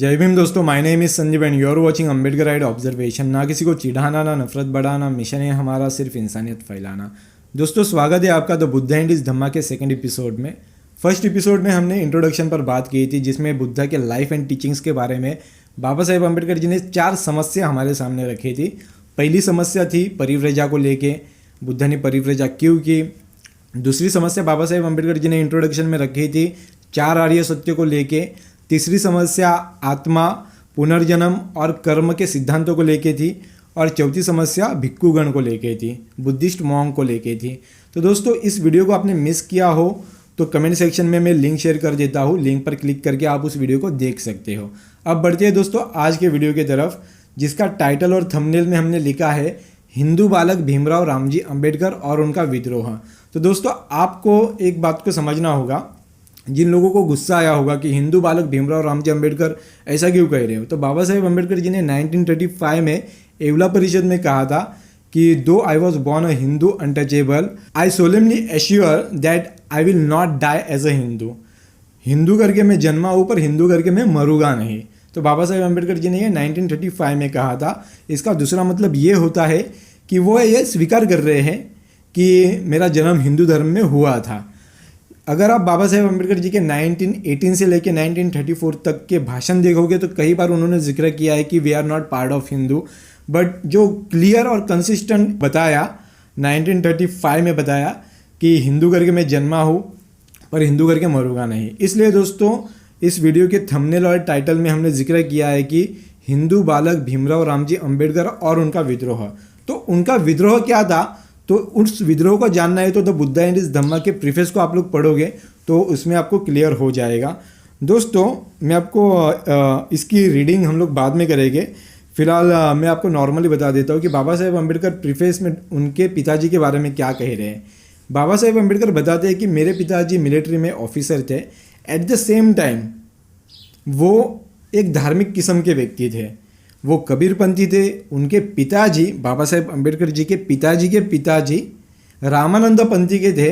जय भीम दोस्तों, my name is Sanjeev and you are watching Ambedkarite observation. ना किसी को चिढ़ाना ना नफरत बढ़ाना, मिशन है हमारा सिर्फ इंसानियत फैलाना। दोस्तों स्वागत है आपका द बुद्धा एंड इस धम्मा के सेकंड एपिसोड में। फर्स्ट एपिसोड में हमने इंट्रोडक्शन पर बात की थी, जिसमें बुद्धा के लाइफ एंड टीचिंग्स के बारे में बाबा साहेब अम्बेडकर जी ने 4 समस्या हमारे सामने रखी थी। पहली समस्या थी परिव्रजा को लेके, बुद्धा ने परिव्रजा क्यों की। दूसरी समस्या बाबा साहेब अम्बेडकर जी ने इंट्रोडक्शन में रखी थी 4 आर्य सत्य को लेके। तीसरी समस्या आत्मा, पुनर्जन्म और कर्म के सिद्धांतों को लेके थी। और चौथी समस्या भिक्षुगण को लेके थी, बुद्धिस्ट मॉन्क को लेके थी। तो दोस्तों इस वीडियो को आपने मिस किया हो तो कमेंट सेक्शन में मैं लिंक शेयर कर देता हूँ, लिंक पर क्लिक करके आप उस वीडियो को देख सकते हो। अब बढ़ते हैं दोस्तों आज के वीडियो की तरफ, जिसका टाइटल और थंबनेल में हमने लिखा है हिंदू बालक भीमराव रामजी अंबेडकर और उनका विद्रोह। तो दोस्तों आपको एक बात को समझना होगा, जिन लोगों को गुस्सा आया होगा कि हिंदू बालक भीमराव रामजी अंबेडकर ऐसा क्यों कह रहे हो, तो बाबा साहेब अंबेडकर जी ने 1935 में एवला परिषद में कहा था कि though I was born a Hindu untouchable, I solemnly assure that I will not die as a Hindu. Hindu करके मैं जन्मा हूँ पर हिंदू करके मैं मरूंगा नहीं। तो बाबा साहेब अंबेडकर जी ने ये 1935 में कहा था। इसका दूसरा मतलब ये होता है कि वो ये स्वीकार कर रहे हैं कि मेरा जन्म हिंदू धर्म में हुआ था। अगर आप बाबा साहेब अम्बेडकर जी के 1918 से लेकर 1934 तक के भाषण देखोगे तो कई बार उन्होंने जिक्र किया है कि we are not part of Hindu, but जो क्लियर और कंसिस्टेंट बताया 1935 में बताया कि हिंदू करके मैं जन्मा हूँ पर हिंदू करके मरूंगा नहीं। इसलिए दोस्तों इस वीडियो के थंबनेल और टाइटल में हमने जिक्र किया है कि हिंदू बालक भीमराव रामजी अंबेडकर और उनका विद्रोह। तो उनका विद्रोह क्या था, तो उस विद्रोह को जानना है तो द बुद्धा एंड इस धम्मा के प्रीफेस को आप लोग पढ़ोगे तो उसमें आपको क्लियर हो जाएगा। दोस्तों मैं आपको इसकी रीडिंग हम लोग बाद में करेंगे। फिलहाल मैं आपको नॉर्मली बता देता हूँ कि बाबा साहेब अम्बेडकर प्रीफेस में उनके पिताजी के बारे में क्या कह रहे हैं। बाबा साहेब अम्बेडकर बताते हैं कि मेरे पिताजी मिलिट्री में ऑफिसर थे, एट द सेम टाइम वो एक धार्मिक किस्म के व्यक्ति थे, वो कबीरपंथी थे। उनके पिताजी बाबा साहेब अम्बेडकर जी के पिताजी रामानंद पंथी के थे,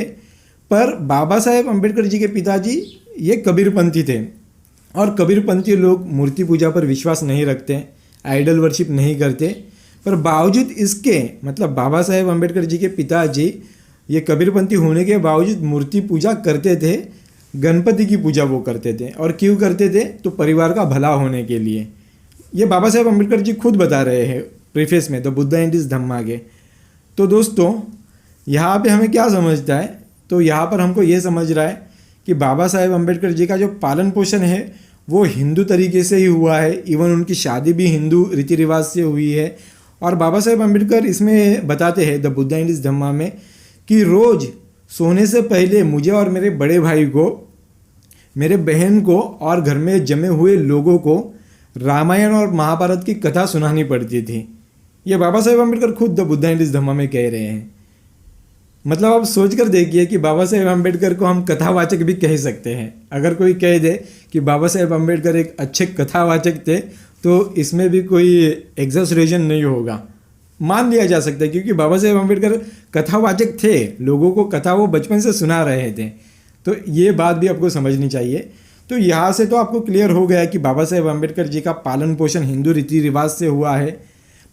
पर बाबा साहेब अम्बेडकर जी के पिताजी ये कबीरपंथी थे। और कबीरपंथी लोग मूर्ति पूजा पर विश्वास नहीं रखते, आइडल वर्शिप नहीं करते, पर बावजूद इसके मतलब बाबा साहेब अम्बेडकर जी के पिताजी ये कबीरपंथी होने के बावजूद मूर्ति पूजा करते थे, गणपति की पूजा वो करते थे। और क्यों करते थे, तो परिवार का भला होने के लिए। ये बाबा साहेब अम्बेडकर जी खुद बता रहे हैं प्रीफेस में द बुद्धा एंड इस धम्मा के। तो दोस्तों यहाँ पे हमें क्या समझता है, तो यहाँ पर हमको ये समझ रहा है कि बाबा साहेब अम्बेडकर जी का जो पालन पोषण है वो हिंदू तरीके से ही हुआ है। इवन उनकी शादी भी हिंदू रीति रिवाज से हुई है। और बाबा साहेब अम्बेडकर इसमें बताते हैं द बुद्धा एंड इस धम्मा में कि रोज़ सोने से पहले मुझे और मेरे बड़े भाई को, मेरे बहन को और घर में जमे हुए लोगों को रामायण और महाभारत की कथा सुनानी पड़ती थी। ये बाबा साहेब अम्बेडकर खुद द बुद्धा एंड इस धम्मा में कह रहे हैं। मतलब आप सोच कर देखिए कि बाबा साहेब अम्बेडकर को हम कथावाचक भी कह सकते हैं। अगर कोई कह दे कि बाबा साहेब अम्बेडकर एक अच्छे कथावाचक थे तो इसमें भी कोई एग्जैजरेशन नहीं होगा, मान लिया जा सकता है, क्योंकि बाबा साहेब अम्बेडकर कथावाचक थे, लोगों को कथा वो बचपन से सुना रहे थे। तो ये बात भी आपको समझनी चाहिए। तो यहाँ से तो आपको क्लियर हो गया कि बाबा साहेब अम्बेडकर जी का पालन पोषण हिंदू रीति रिवाज से हुआ है।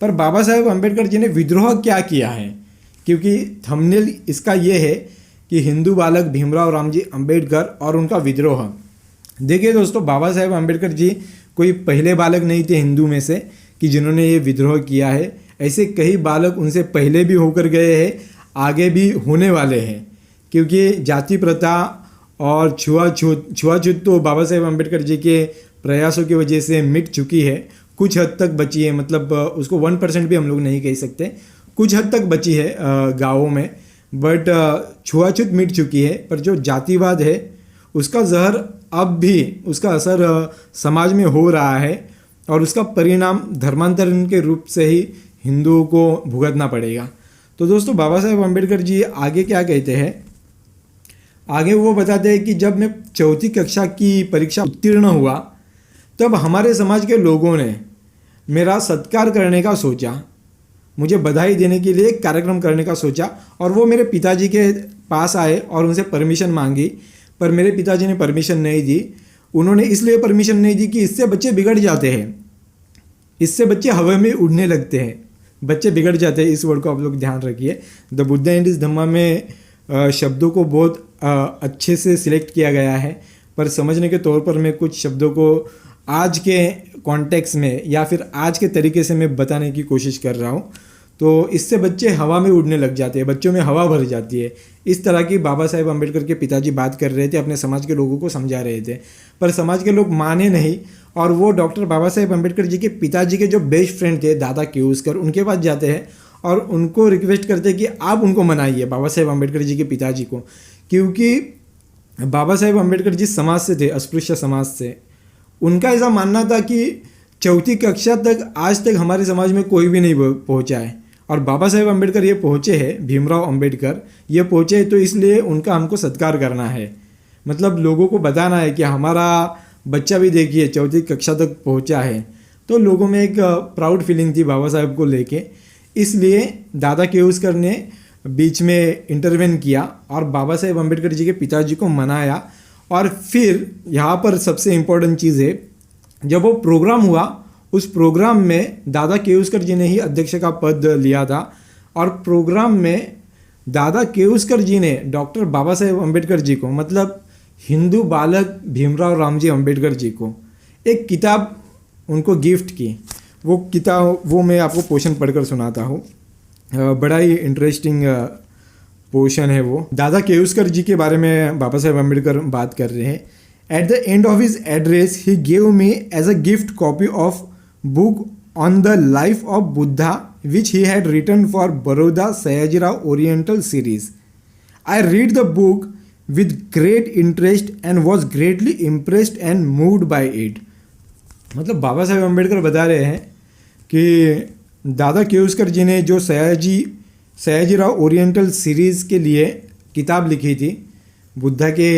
पर बाबा साहेब अम्बेडकर जी ने विद्रोह क्या किया है, क्योंकि थंबनेल इसका ये है कि हिंदू बालक भीमराव रामजी अंबेडकर और उनका विद्रोह। देखिए दोस्तों बाबा साहेब अम्बेडकर जी कोई पहले बालक नहीं थे हिंदू में से कि जिन्होंने ये विद्रोह किया है। ऐसे कई बालक उनसे पहले भी होकर गए हैं, आगे भी होने वाले हैं, क्योंकि जाति प्रथा और छुआछूत तो बाबा साहेब अम्बेडकर जी के प्रयासों की वजह से मिट चुकी है, कुछ हद तक बची है। मतलब उसको 1% भी हम लोग नहीं कह सकते, कुछ हद तक बची है गाँवों में, बट छुआछूत मिट चुकी है। पर जो जातिवाद है उसका जहर अब भी, उसका असर समाज में हो रहा है और उसका परिणाम धर्मांतरण के रूप से ही हिंदुओं को भुगतना पड़ेगा। तो दोस्तों बाबा साहेब अम्बेडकर जी आगे क्या कहते हैं, आगे वो बताते हैं कि जब मैं 4वीं कक्षा की परीक्षा उत्तीर्ण हुआ तब हमारे समाज के लोगों ने मेरा सत्कार करने का सोचा, मुझे बधाई देने के लिए एक कार्यक्रम करने का सोचा। और वो मेरे पिताजी के पास आए और उनसे परमिशन मांगी, पर मेरे पिताजी ने परमिशन नहीं दी। उन्होंने इसलिए परमिशन नहीं दी कि इससे बच्चे बिगड़ जाते हैं, इससे बच्चे हवा में उड़ने लगते हैं, बच्चे बिगड़ जाते हैं। इस वर्ड को आप लोग ध्यान रखिए। द बुद्धा एंड हिज धम्मा में शब्दों को बहुत अच्छे से सिलेक्ट किया गया है, पर समझने के तौर पर मैं कुछ शब्दों को आज के कॉन्टेक्स्ट में या फिर आज के तरीके से मैं बताने की कोशिश कर रहा हूँ। तो इससे बच्चे हवा में उड़ने लग जाते हैं, बच्चों में हवा भर जाती है। इस तरह की बाबा साहेब अम्बेडकर के पिताजी बात कर रहे थे, अपने समाज के लोगों को समझा रहे थे, पर समाज के लोग माने नहीं। और वो डॉक्टर बाबा साहेब अम्बेडकर जी के पिताजी के जो बेस्ट फ्रेंड थे दादा केऊसकर, उनके पास जाते हैं और उनको रिक्वेस्ट करते हैं कि आप उनको मनाइए, बाबा साहेब अम्बेडकर जी के पिताजी को, क्योंकि बाबा साहेब अम्बेडकर जिस समाज से थे, अस्पृश्य समाज से, उनका ऐसा मानना था कि चौथी कक्षा तक आज तक हमारे समाज में कोई भी नहीं पहुंचा है, और बाबा साहेब अम्बेडकर ये पहुँचे हैं, भीमराव अम्बेडकर ये पहुँचे, तो इसलिए उनका हमको सत्कार करना है। मतलब लोगों को बताना है कि हमारा बच्चा भी देखिए चौथी कक्षा तक पहुँचा है। तो लोगों में एक प्राउड फीलिंग थी बाबा साहेब को लेके, इसलिए दादा केऊसकर ने बीच में इंटरवेन किया और बाबा साहेब अम्बेडकर जी के पिताजी को मनाया। और फिर यहाँ पर सबसे इम्पोर्टेंट चीज़ है, जब वो प्रोग्राम हुआ, उस प्रोग्राम में दादा केऊसकर जी ने ही अध्यक्ष का पद लिया था, और प्रोग्राम में दादा केऊसकर जी ने डॉक्टर बाबा साहेब अम्बेडकर जी को, मतलब हिंदू बालक भीमराव रामजी अम्बेडकर जी को, एक किताब उनको गिफ्ट की। वो किताब वो मैं आपको पोर्शन पढ़कर सुनाता हूँ, बड़ा ही इंटरेस्टिंग पोर्शन है वो। दादा केऊसकर जी के बारे में बाबा साहेब अम्बेडकर बात कर रहे हैं। At the end of his address he gave me as a gift copy of book on the life of Buddha which he had written for Baroda Sayajirao oriental series. I read the book with great interest and was greatly impressed and moved by it। मतलब बाबा साहेब अम्बेडकर बता रहे हैं कि दादा केऊसकर जी ने जो Sayajirao oriental series के लिए किताब लिखी थी बुद्धा के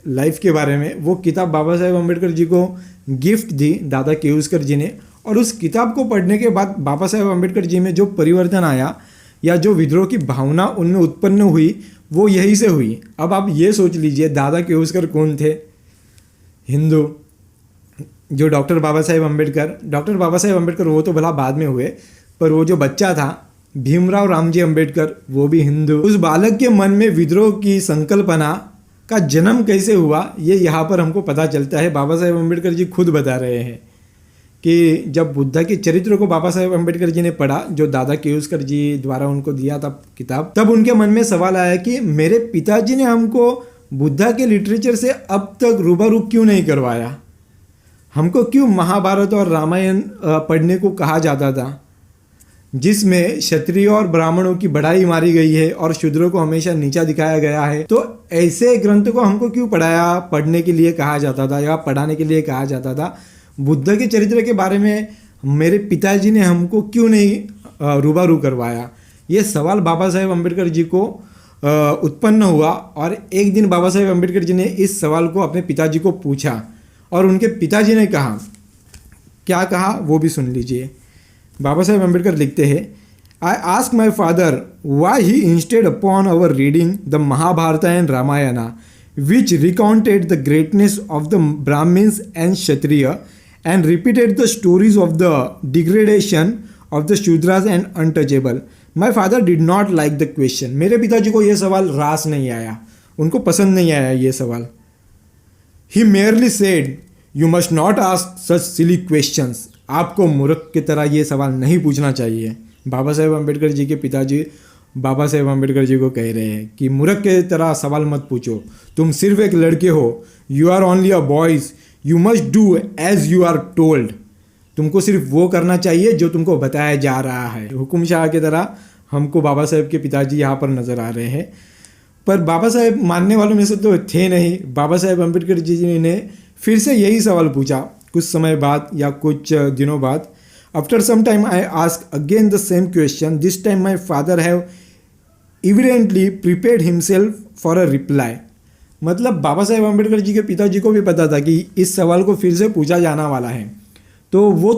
लाइफ के बारे में, वो किताब बाबा साहेब अम्बेडकर जी को गिफ्ट दी दादा केऊसकर जी ने। और उस किताब को पढ़ने के बाद बाबा साहेब अम्बेडकर जी में जो परिवर्तन आया या जो विद्रोह की भावना उनमें उत्पन्न हुई, वो यहीं से हुई। अब आप ये सोच लीजिए दादा केऊसकर कौन थे? हिंदू। जो डॉक्टर बाबा साहेब अम्बेडकर वो तो भला बाद में हुए, पर वो जो बच्चा था भीमराव रामजी अम्बेडकर, वो भी हिंदू। उस बालक के मन में विद्रोह की संकल्पना का जन्म कैसे हुआ, ये यहाँ पर हमको पता चलता है। बाबा साहेब अम्बेडकर जी खुद बता रहे हैं कि जब बुद्धा के चरित्र को बाबा साहेब अम्बेडकर जी ने पढ़ा, जो दादा केऊसकर जी द्वारा उनको दिया था किताब, तब उनके मन में सवाल आया कि मेरे पिताजी ने हमको बुद्धा के लिटरेचर से अब तक रूबरू क्यों नहीं करवाया, हमको क्यों महाभारत और रामायण पढ़ने को कहा जाता था, जिसमें क्षत्रिय और ब्राह्मणों की बढ़ाई मारी गई है और शूद्रों को हमेशा नीचा दिखाया गया है। तो ऐसे ग्रंथ को हमको क्यों पढ़ने के लिए कहा जाता था या पढ़ाने के लिए कहा जाता था? बुद्ध के चरित्र के बारे में मेरे पिताजी ने हमको क्यों नहीं रूबरू करवाया? ये सवाल बाबा साहेब अम्बेडकर जी को उत्पन्न हुआ, और एक दिन बाबा साहेब अम्बेडकर जी ने इस सवाल को अपने पिताजी को पूछा, और उनके पिताजी ने कहा, क्या कहा वो भी सुन लीजिए। बाबा साहेब अम्बेडकर लिखते हैं, I ask my father why he instead upon our reading the Mahabharata and Ramayana which recounted the greatness of the Brahmins and Kshatriya and repeated the stories of the degradation of the Shudras and untouchable. My father did not like the question. मेरे पिताजी को ये सवाल रास नहीं आया, उनको पसंद नहीं आया ये सवाल। He merely said, you must not ask such silly questions. आपको मूर्ख की तरह ये सवाल नहीं पूछना चाहिए। बाबा साहेब अम्बेडकर जी के पिताजी बाबा साहेब अम्बेडकर जी को कह रहे हैं कि मूर्ख के तरह सवाल मत पूछो, तुम सिर्फ एक लड़के हो, you are only a boys, you must do as you are told. तुमको सिर्फ वो करना चाहिए जो तुमको बताया जा रहा है। हुकुम शाह की तरह हमको बाबा साहेब के पिताजी यहाँ पर नज़र आ रहे हैं, पर बाबा साहेब मानने वालों में से तो थे नहीं। बाबा साहेब अम्बेडकर जी ने फिर से यही सवाल पूछा कुछ समय बाद या कुछ दिनों बाद। After some time I ask again the same question, this time my father have evidently prepared himself for a reply। मतलब बाबा साहेब अम्बेडकर जी के पिताजी को भी पता था कि इस सवाल को फिर से पूछा जाना वाला है, तो वो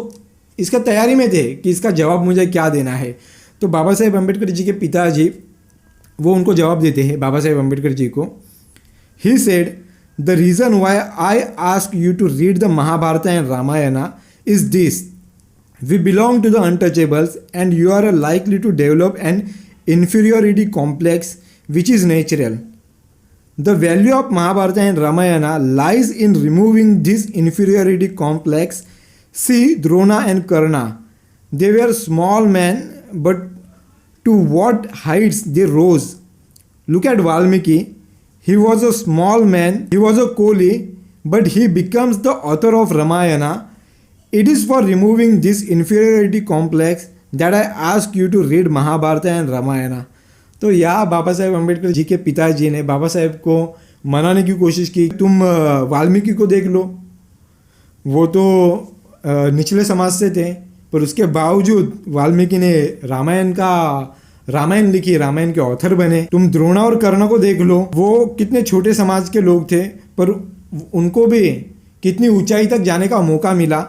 इसका तैयारी में थे कि इसका जवाब मुझे क्या देना है। तो बाबा साहेब अम्बेडकर जी के पिताजी वो उनको जवाब देते हैं बाबा साहेब अम्बेडकर जी को। He said The reason why I ask you to read the Mahabharata and Ramayana is this. We belong to the untouchables, and you are likely to develop an inferiority complex which is natural. The value of Mahabharata and Ramayana lies in removing this inferiority complex. See Drona and Karna. They were small men, but to what heights they rose. Look at Valmiki. He was a small man, he was a Koli, but he becomes the author of Ramayana. It is for removing this inferiority complex that I ask you to read Mahabharata and Ramayana. तो यहाँ बाबा साहेब अम्बेडकर जी के पिताजी ने बाबा साहेब को मनाने की कोशिश की, तुम वाल्मीकि को देख लो, वो तो निचले समाज से थे, पर उसके बावजूद वाल्मीकि ने रामायण लिखी, रामायण के ऑथर बने। तुम द्रोणा और कर्ण को देख लो, वो कितने छोटे समाज के लोग थे, पर उनको भी कितनी ऊंचाई तक जाने का मौका मिला।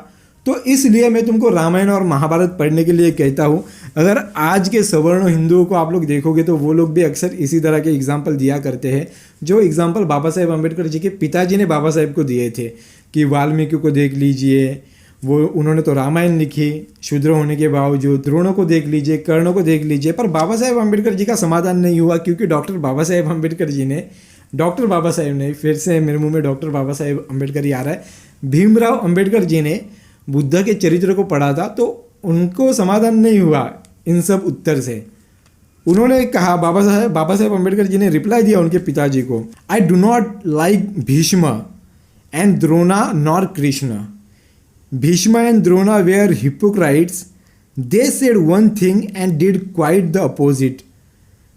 तो इसलिए मैं तुमको रामायण और महाभारत पढ़ने के लिए कहता हूँ। अगर आज के सवर्ण हिंदुओं को आप लोग देखोगे तो वो लोग भी अक्सर इसी तरह के एग्जाम्पल दिया करते हैं, जो एग्जाम्पल बाबा साहेब अम्बेडकर जी के पिताजी ने बाबा साहेब को दिए थे कि वाल्मीकि को देख लीजिए, वो उन्होंने तो रामायण लिखी शूद्र होने के बावजूद, द्रोणों को देख लीजिए, कर्ण को देख लीजिए। पर बाबा साहेब अम्बेडकर जी का समाधान नहीं हुआ, क्योंकि डॉक्टर बाबा साहेब अम्बेडकर जी ने, डॉक्टर बाबा साहेब ने, फिर से मेरे मुंह में डॉक्टर बाबा साहेब अम्बेडकर ही आ रहा है, भीमराव अम्बेडकर जी ने बुद्ध के चरित्र को पढ़ा था, तो उनको समाधान नहीं हुआ इन सब उत्तर से। उन्होंने कहा, बाबा साहेब अम्बेडकर जी ने रिप्लाई दिया उनके पिताजी को, I do not like Bhishma and Drona nor Krishna. Bhishma and Drona were hypocrites, they said one thing and did quite the opposite.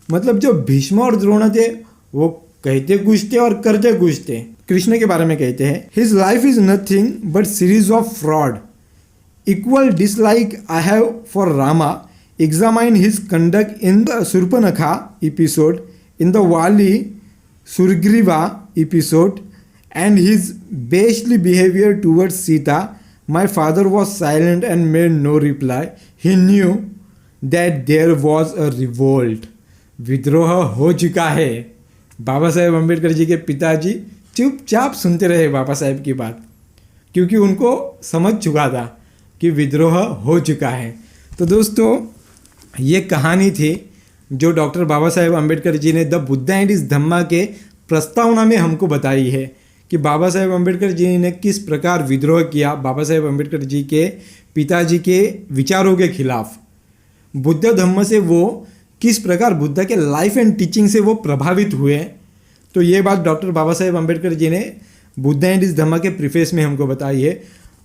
मतलब जो भीष्म और द्रोण थे वो कहते कुछ थे और करते कुछ थे। कृष्ण के बारे में कहते हैं, his life is nothing but series of fraud, equal dislike I have for Rama, examine his conduct in the Surpanakha episode, in the Vali Sugriva episode, and his beastly behaviour towards Sita. My father was silent and made no reply, he knew that there was a revolt. विद्रोह हो चुका है। बाबा साहेब अम्बेडकर जी के पिताजी चुपचाप सुनते रहे बाबा साहेब की बात, क्योंकि उनको समझ चुका था कि विद्रोह हो चुका है। तो दोस्तों, ये कहानी थी जो डॉक्टर बाबा साहेब अम्बेडकर जी ने द बुद्धा एंड हिज धम्मा के प्रस्तावना में हमको बताई है कि बाबा साहेब अम्बेडकर जी ने किस प्रकार विद्रोह किया बाबा साहेब अम्बेडकर जी के पिताजी के विचारों के खिलाफ। बुद्ध धम्म से वो किस प्रकार बुद्ध के लाइफ एंड टीचिंग से वो प्रभावित हुए। तो ये बात डॉक्टर बाबा साहेब अम्बेडकर जी ने बुद्ध एंड हिज धम्मा के प्रीफेस में हमको बताई है।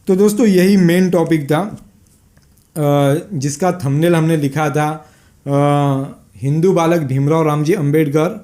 तो दोस्तों, यही मेन टॉपिक था जिसका थंबनेल हमने लिखा था, हिंदू बालक भीमराव रामजी अम्बेडकर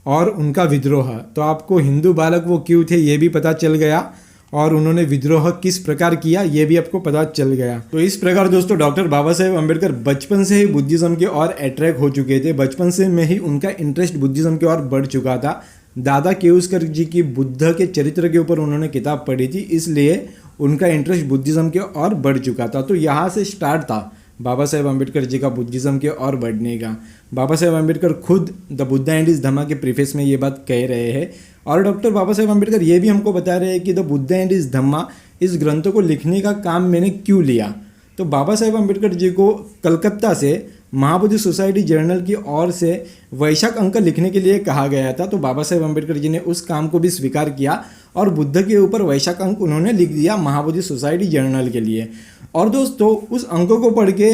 और उनका विद्रोह। तो आपको हिंदू बालक वो क्यों थे ये भी पता चल गया, और उन्होंने विद्रोह किस प्रकार किया ये भी आपको पता चल गया। तो इस प्रकार दोस्तों, डॉक्टर बाबा साहेब अम्बेडकर बचपन से ही बुद्धिज़्म के ओर अट्रैक्ट हो चुके थे। बचपन से में ही उनका इंटरेस्ट बुद्धिज़्म के ओर बढ़ चुका था। दादा केवस्कर जी की बुद्ध के चरित्र के ऊपर उन्होंने किताब पढ़ी थी, इसलिए उनका इंटरेस्ट बुद्धिज़्म के ओर बढ़ चुका था। तो यहाँ से स्टार्ट था बाबा साहेब अम्बेडकर जी का बुद्धिज़्म के ओर बढ़ने का। बाबा साहेब अम्बेडकर खुद द बुद्धा एंड हिज धम्मा के प्रीफेस में ये बात कह रहे हैं, और डॉक्टर बाबा साहेब अम्बेडकर ये भी हमको बता रहे हैं कि द बुद्धा एंड हिज धम्मा, इस ग्रंथों को लिखने का काम मैंने क्यों लिया। तो बाबा साहेब अम्बेडकर जी को कलकत्ता से महाबोधि सोसाइटी जर्नल की ओर से वैशाख अंक लिखने के लिए कहा गया था। तो बाबा साहेब अम्बेडकर जी ने उस काम को भी स्वीकार किया और बुद्ध के ऊपर वैशाख अंक उन्होंने लिख दिया महाबोधि सोसाइटी जर्नल के लिए। और दोस्तों, उस अंक को पढ़ के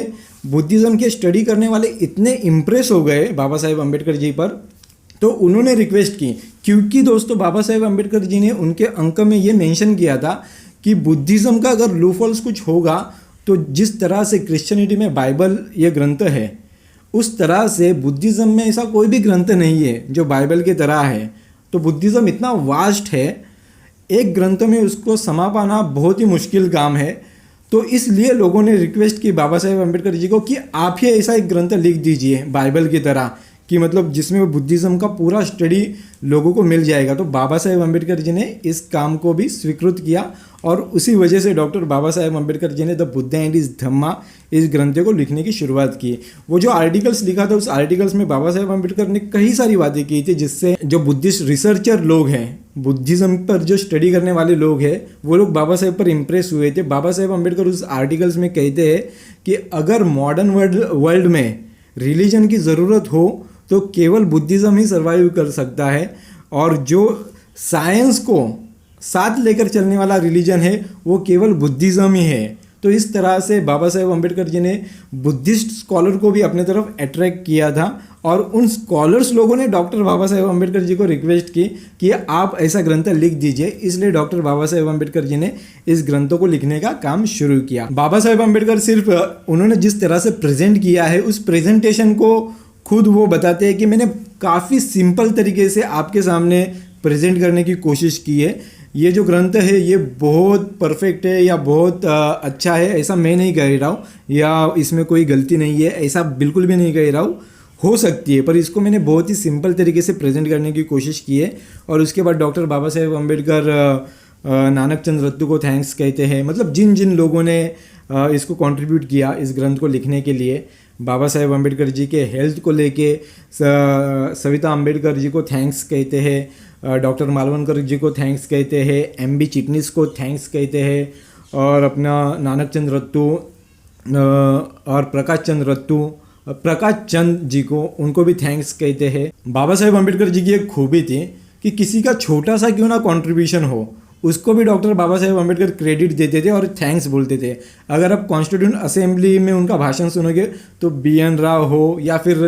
बुद्धिज़्म के स्टडी करने वाले इतने इम्प्रेस हो गए बाबा साहेब अम्बेडकर जी पर, तो उन्होंने रिक्वेस्ट की, क्योंकि दोस्तों बाबा साहेब अम्बेडकर जी ने उनके अंक में ये मेंशन किया था कि बुद्धिज़्म का अगर लूफॉल्स कुछ होगा तो जिस तरह से क्रिश्चियनिटी में बाइबल ये ग्रंथ है, उस तरह से बुद्धिज़्म में ऐसा कोई भी ग्रंथ नहीं है जो बाइबल की तरह है। तो बुद्धिज़्म इतना वास्ट है, एक ग्रंथ में उसको समा पाना बहुत ही मुश्किल काम है। तो इसलिए लोगों ने रिक्वेस्ट की बाबा साहेब अम्बेडकर जी को कि आप ही ऐसा एक ग्रंथ लिख दीजिए बाइबल की तरह, कि मतलब जिसमें बुद्धिज़्म का पूरा स्टडी लोगों को मिल जाएगा। तो बाबा साहेब अम्बेडकर जी ने इस काम को भी स्वीकृत किया और उसी वजह से डॉक्टर बाबा साहेब अम्बेडकर जी ने द बुद्ध एंड हिज धम्मा इस ग्रंथ को लिखने की शुरुआत की। वो जो आर्टिकल्स लिखा था उस आर्टिकल्स में बाबा साहेब अम्बेडकर ने कई सारी बातें की थी जिससे जो बुद्धिस्ट रिसर्चर लोग हैं, बुद्धिज़्म पर जो स्टडी करने वाले लोग हैं, वो लोग बाबा साहेब पर इम्प्रेस हुए थे। बाबा साहेब अम्बेडकर उस आर्टिकल्स में कहते हैं कि अगर मॉडर्न वर्ल्ड में रिलीजन की ज़रूरत हो तो केवल बुद्धिज़्म ही सर्वाइव कर सकता है, और जो साइंस को साथ लेकर चलने वाला रिलीजन है वो केवल बुद्धिज़्म ही है। तो इस तरह से बाबा साहेब अम्बेडकर जी ने बुद्धिस्ट स्कॉलर को भी अपने तरफ अट्रैक्ट किया था, और उन स्कॉलर्स लोगों ने डॉक्टर बाबा साहेब अम्बेडकर जी को रिक्वेस्ट की कि आप ऐसा ग्रंथ लिख दीजिए। इसलिए डॉक्टर बाबा साहेब अम्बेडकर जी ने इस ग्रंथों को लिखने का काम शुरू किया। बाबा साहेब अम्बेडकर सिर्फ उन्होंने जिस तरह से प्रेजेंट किया है उस प्रेजेंटेशन को खुद वो बताते हैं कि मैंने काफ़ी सिंपल तरीके से आपके सामने प्रेजेंट करने की कोशिश की है। ये जो ग्रंथ है ये बहुत परफेक्ट है या बहुत अच्छा है ऐसा मैं नहीं कह रहा हूँ, या इसमें कोई गलती नहीं है ऐसा बिल्कुल भी नहीं कह रहा हूँ। हो सकती है, पर इसको मैंने बहुत ही सिंपल तरीके से प्रेजेंट करने की कोशिश की है। और उसके बाद डॉक्टर बाबा साहेब अम्बेडकर नानक चंद रत्तू को थैंक्स कहते हैं। मतलब जिन जिन लोगों ने इसको कंट्रीब्यूट किया इस ग्रंथ को लिखने के लिए, बाबा साहेब अम्बेडकर जी के हेल्थ को लेके सविता अम्बेडकर जी को थैंक्स कहते हैं, डॉक्टर मालवणकर जी को थैंक्स कहते हैं, MB चिटनिस को थैंक्स कहते हैं, और अपना नानक चंद रत्तू और प्रकाश चंद जी को उनको भी थैंक्स कहते हैं। बाबा साहेब अम्बेडकर जी की एक खूबी थी कि किसी का छोटा सा क्यों ना कंट्रीब्यूशन हो उसको भी डॉक्टर बाबा साहेब अम्बेडकर क्रेडिट देते थे और थैंक्स बोलते थे। अगर आप कॉन्स्टिट्यूंट असेंबली में उनका भाषण सुनोगे तो BN राव हो या फिर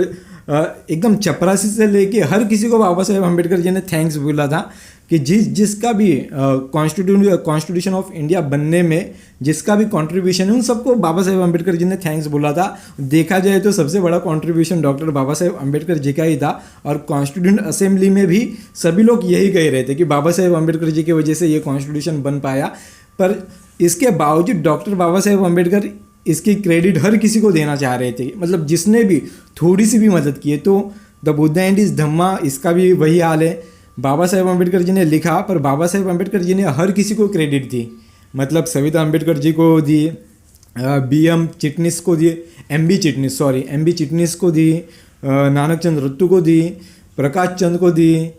एकदम चपरासी से लेके हर किसी को बाबा साहेब अम्बेडकर जी ने थैंक्स बोला था कि जिसका भी कॉन्स्टिट्यूशन ऑफ इंडिया बनने में जिसका भी कंट्रीब्यूशन है उन सबको बाबा साहेब अम्बेडकर जी ने थैंक्स बोला था। देखा जाए तो सबसे बड़ा कंट्रीब्यूशन डॉक्टर बाबा साहेब अम्बेडकर जी का ही था, और कॉन्स्टिट्यूंट असेंबली में भी सभी लोग यही कह रहे थे कि बाबा साहेब अम्बेडकर जी की वजह से ये कॉन्स्टिट्यूशन बन पाया। पर इसके बावजूद डॉक्टर बाबा साहेब अम्बेडकर इसकी क्रेडिट हर किसी को देना चाह रहे थे, मतलब जिसने भी थोड़ी सी भी मदद की है। तो द बुद्ध एंड हिज धम्मा इसका भी वही हाल है। बाबा साहेब अम्बेडकर जी ने लिखा पर बाबा साहेब अम्बेडकर जी ने हर किसी को क्रेडिट दी, मतलब सविता अम्बेडकर जी को दी, MB चिटनिस को दी, नानक चंद रत्तू को दी, प्रकाश चंद को दी,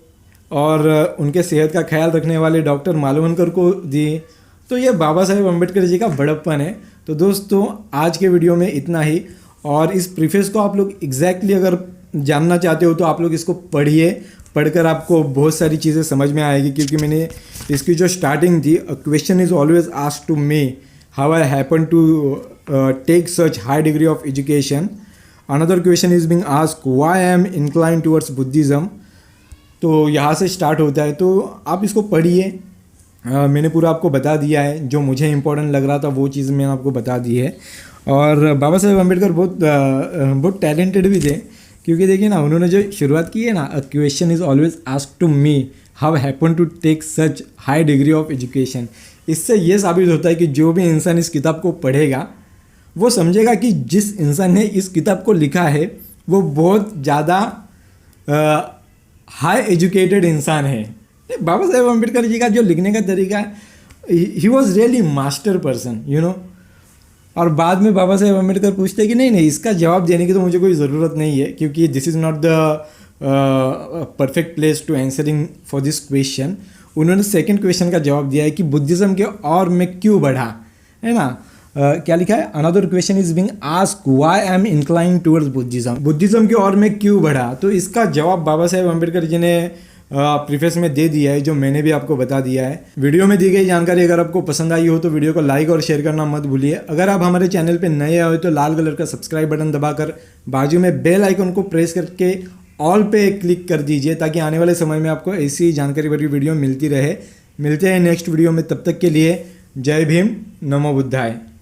और उनके सेहत का ख्याल रखने वाले डॉक्टर मालवणकर को दी। तो ये बाबा साहेब अम्बेडकर जी का बड़प्पन है। तो दोस्तों आज के वीडियो में इतना ही, और इस प्रीफेस को आप लोग एग्जैक्टली अगर जानना चाहते हो तो आप लोग इसको पढ़कर आपको बहुत सारी चीज़ें समझ में आएगी, क्योंकि मैंने इसकी जो स्टार्टिंग थी, a question is always asked to me how I happen to take such high degree of education, another question is being asked why I am incline towards Buddhism. तो यहाँ से स्टार्ट होता है, तो आप इसको पढ़िए। मैंने पूरा आपको बता दिया है, जो मुझे इंपॉर्टेंट लग रहा था वो चीज़ मैंने आपको बता दी है। और बाबा साहेब अम्बेडकर बहुत टैलेंटेड भी थे, क्योंकि देखिए ना उन्होंने जो शुरुआत की है ना, a question is always asked to me how happen to take such high degree of education. इससे ये साबित होता है कि जो भी इंसान इस किताब को पढ़ेगा वो समझेगा कि जिस इंसान ने इस किताब को लिखा है वो बहुत ज़्यादा हाई एजुकेटेड इंसान है। बाबा साहेब अम्बेडकर जी का जो लिखने का तरीका है, he was really master person, you know. और बाद में बाबा साहेब अम्बेडकर पूछते हैं कि नहीं इसका जवाब देने की तो मुझे कोई ज़रूरत नहीं है, क्योंकि this is not the perfect place to answering for this question. उन्होंने सेकंड क्वेश्चन का जवाब दिया है कि बुद्धिज़्म के और में क्यों बढ़ा, है ना। क्या लिखा है, another question is being asked why I am incline towards Buddhism के और में क्यों बढ़ा। तो इसका जवाब बाबा साहेब अम्बेडकर जी ने प्रीफेस में दे दिया है, जो मैंने भी आपको बता दिया है। वीडियो में दी गई जानकारी अगर आपको पसंद आई हो तो वीडियो को लाइक और शेयर करना मत भूलिए। अगर आप हमारे चैनल पे नए आए हो तो लाल कलर का सब्सक्राइब बटन दबाकर बाजू में बेल आइकन को प्रेस करके ऑल पे क्लिक कर दीजिए, ताकि आने वाले समय में आपको ऐसी जानकारी भरी वीडियो मिलती रहे। मिलते हैं नेक्स्ट वीडियो में, तब तक के लिए जय भीम, नमो बुद्धाय।